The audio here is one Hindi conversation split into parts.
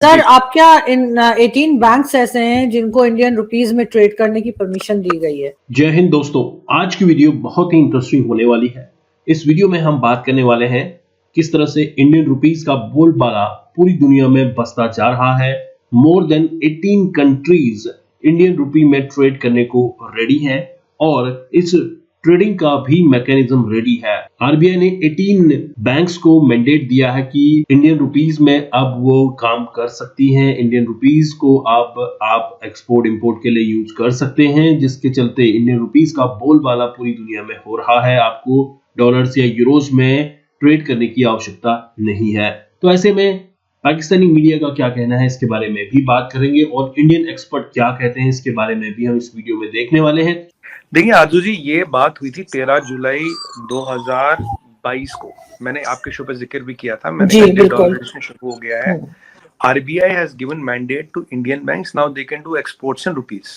सर जी आप क्या इन 18 बैंक्स ऐसे हैं जिनको इंडियन रुपीस में ट्रेड करने की परमिशन दी गई है? जय हिंद दोस्तों। आज की वीडियो बहुत ही इंटरेस्टिंग होने वाली है। इस वीडियो में हम बात करने वाले हैं किस तरह से इंडियन रुपीस का बोलबाला पूरी दुनिया में बसता जा रहा है। More than 18 countries Indian rupee में ट्रेड करने को रेडी हैं और इस ट्रेडिंग का भी मैकेनिज्म रेडी है। आरबीआई ने 18 बैंक्स को मैंडेट दिया है कि इंडियन रुपीस में अब वो काम कर सकती हैं। इंडियन रुपीस को अब आप एक्सपोर्ट इंपोर्ट के लिए यूज कर सकते हैं, जिसके चलते इंडियन रुपीस का बोलबाला पूरी दुनिया में हो रहा है। आपको डॉलर्स या यूरोज में ट्रेड करने की आवश्यकता नहीं है। तो ऐसे में पाकिस्तानी मीडिया का क्या कहना है इसके बारे में भी बात करेंगे और इंडियन एक्सपर्ट क्या कहते हैं इसके बारे में भी हम इस वीडियो में देखने वाले हैं। देखिए आजू जी, ये बात हुई थी 13 जुलाई 2022 को। मैंने आपके शो पे जिक्र भी किया था। मैंने जी बिल्कुल शुरू हो गया है। RBI has given mandate to Indian banks, now they can do exports in rupees.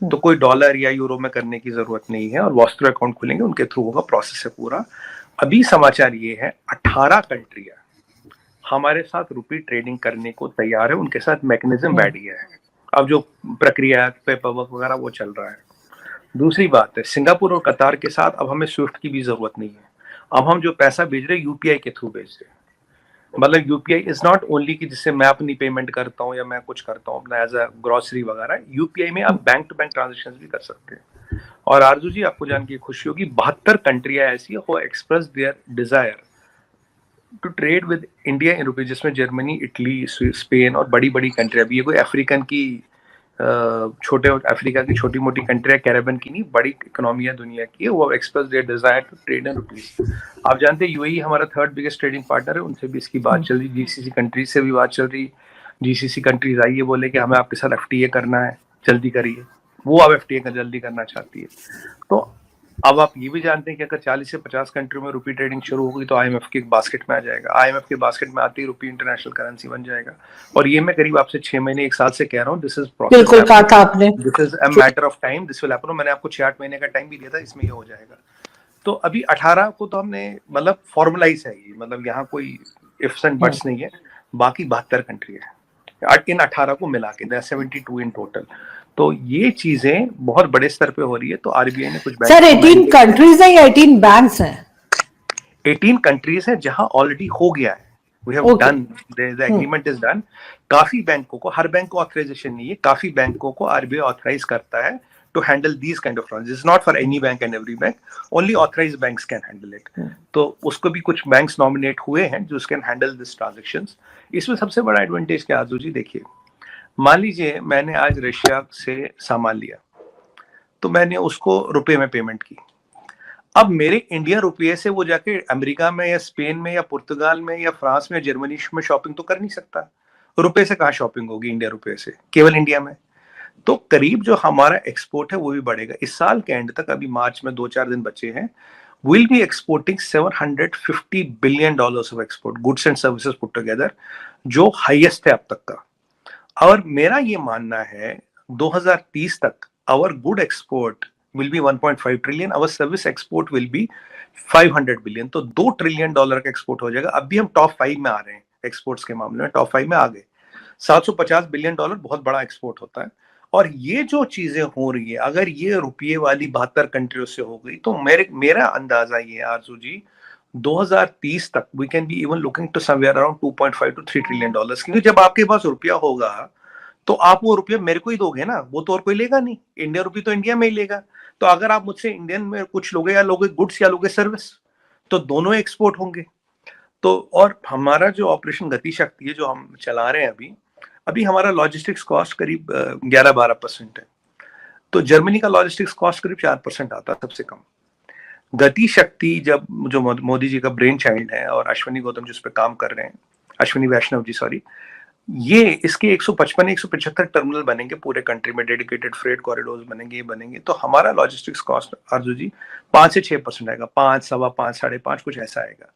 तो कोई डॉलर या यूरो में करने की जरूरत नहीं है और वॉस्टर अकाउंट खुलेंगे, उनके थ्रू होगा, प्रोसेस है पूरा। अभी समाचार ये है 18 कंट्रियां हमारे साथ रुपी ट्रेडिंग करने को तैयार है, उनके साथ मैकेनिज्म बैठ गया है। अब जो प्रक्रिया पेपर वर्क वगैरह वो चल रहा है। दूसरी बात है, सिंगापुर और कतार के साथ अब हमें स्विफ्ट की भी जरूरत नहीं है। अब हम जो पैसा भेज रहे हैं यूपीआई के थ्रू भेज रहे हैं। मतलब यूपीआई इज नॉट ओनली कि जिससे मैं अपनी पेमेंट करता हूँ या मैं कुछ करता हूँ अपना एज अ ग्रोसरी वगैरह, यूपीआई में आप बैंक टू बैंक ट्रांजेक्शन भी कर सकते हैं। और आरजू जी, आपको जान के खुशी होगी 72 कंट्रियां ऐसी हो express their desire to trade with India in rupees, जिसमें जर्मनी, इटली, स्पेन और बड़ी बड़ी कंट्रियां भी। ये कोई अफ्रीकन की छोटे अफ्रीका की छोटी मोटी कंट्री, कैरेबियन की नहीं, बड़ी इकोनॉमी है दुनिया की है, वो express their desire to trade in rupees. आप जानते हैं यूएई हमारा 3rd बिगेस्ट ट्रेडिंग पार्टनर है, उनसे भी इसकी बात चल रही, जीसीसी कंट्रीज से भी बात चल रही। जीसीसी कंट्रीज आइए बोले कि हमें आपके साथ एफटीए करना है, जल्दी करिए। वो अब एफटीए जल्दी करना चाहती है। तो अब आप ये भी जानते हैं कि अगर 40 से 50 कंट्रियों में रुपी ट्रेडिंग शुरू हो गई तो आईएमएफ के बास्केट में आ जाएगा। आईएमएफ के बास्केट में आते ही रुपी इंटरनेशनल करेंसी बन जाएगा। और ये मैं करीब आपसे 6 महीने 1 साल से कह रहा हूँ। दिस इज प्रोसेस, बिल्कुल कहा था आपने, this is a matter of time, this will happen. मैंने आपको 6-8 महीने का टाइम भी दिया था, इसमें ये हो जाएगा। तो अभी 18 को तो हमने मतलब फॉर्मलाइज है ये, मतलब यहाँ कोई इफ्स एंड बट्स नहीं है। बाकी 72 कंट्री है इन 18 को मिला के, 72 इन टोटल। तो ये चीजें बहुत बड़े स्तर पे हो रही है। तो आरबीआई ने कुछ सर 18 कंट्रीज है या 18 बैंक्स हैं? 18 कंट्रीज है जहां ऑलरेडी हो गया है। We have done, the agreement is done. काफी बैंकों को, हर बैंक को ऑथराइजेशन नहीं है, काफी बैंकों को आरबीआई ऑथराइज करता है to handle these kind of transactions. It's not for any bank and every bank. Only authorized banks can handle it. तो उसको भी कुछ बैंक्स नॉमिनेट हुए हैं जो कैन हैंडल दिस ट्रांजैक्शंस। इसमें सबसे बड़ा एडवांटेज क्या आजू जी, देखिए, मान लीजिए मैंने आज रशिया से सामान लिया, तो मैंने उसको रुपए में पेमेंट की। अब मेरे इंडियन रुपये से वो जाके अमेरिका में या स्पेन में या पुर्तगाल में या फ्रांस में, जर्मनी में शॉपिंग तो कर नहीं सकता। रुपए से कहाँ शॉपिंग होगी इंडिया रुपये से, केवल इंडिया में। तो करीब जो हमारा एक्सपोर्ट है वो भी बढ़ेगा। इस साल के एंड तक, अभी मार्च में 2-4 दिन बचे हैं, will be exporting $750 billion of export, goods and services put together, जो हाईएस्ट है अब तक का। और मेरा ये मानना है 2030 तक our good export will be 1.5 trillion, our service export will be 500 billion. तो $2 ट्रिलियन का एक्सपोर्ट हो जाएगा। अभी हम टॉप 5 में आ रहे हैं एक्सपोर्ट्स के मामले में, टॉप 5 में आ गए। $750 बिलियन बहुत बड़ा एक्सपोर्ट होता है। और ये जो चीजें हो रही है, अगर ये रुपये वाली 72 कंट्रियों से हो गई, तो मेरा अंदाजा ये आरजू जी, 2030 तक we can be even looking to somewhere around 2.5 to 3 trillion dollars. क्योंकि जब आपके पास रुपया होगा तो आप वो रुपया मेरे को ही दोगे ना, वो तो और कोई लेगा नहीं। इंडिया रुपये तो इंडिया में ही लेगा। तो अगर आप मुझसे इंडियन में कुछ लोगे, या लोगे गुड्स या लोगे सर्विस, तो दोनों एक्सपोर्ट होंगे। तो और हमारा जो ऑपरेशन गति शक्ति है जो हम चला रहे हैं अभी हमारा लॉजिस्टिक्स कॉस्ट करीब 11-12% है। तो जर्मनी का लॉजिस्टिक्स कॉस्ट करीब 4% आता है सबसे कम। गति शक्ति, जब जो मोदी जी का ब्रेन चाइल्ड है और अश्विनी गौतम जिस पे काम कर रहे हैं, अश्विनी वैष्णव जी सॉरी, ये इसके 155-175 टर्मिनल बनेंगे पूरे कंट्री में, डेडिकेटेड फ्रेट कॉरिडोर्स बनेंगे। तो हमारा लॉजिस्टिक्स कॉस्ट आरजू जी 5 से 6% आएगा, 5, 5.25, 5.5 कुछ ऐसा आएगा।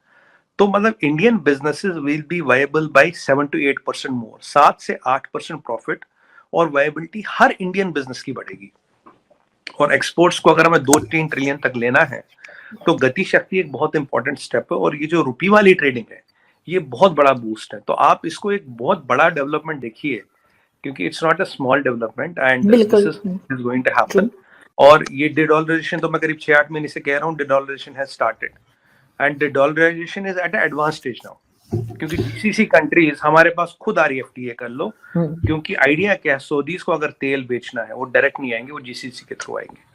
तो मतलब Indian businesses will be viable by 7 to 8% more, 7 से 8% प्रॉफिट और वायबिलिटी हर इंडियन बिजनेस की बढ़ेगी। और एक्सपोर्ट्स को अगर हमें 2-3 ट्रिलियन तक लेना है तो गति शक्ति एक बहुत इंपॉर्टेंट स्टेप है। और ये जो रुपी वाली ट्रेडिंग है, ये बहुत बड़ा बूस्ट है। तो आप इसको एक बहुत बड़ा डेवलपमेंट देखिए, क्योंकि it's not a small development and this is going to happen. और ये डिडॉलराइजेशन तो मैं करीब 6-8 महीने से कह रहा हूँ, dedollarization has started and dedollarization is at advance stage now, क्योंकि जीसीसी कंट्रीज हमारे पास खुद आ रही है एफटीए कर लो, क्योंकि आइडिया क्या है, सऊदीज को अगर तेल बेचना है वो डायरेक्ट नहीं आएंगे, वो जीसीसी के थ्रू आएंगे।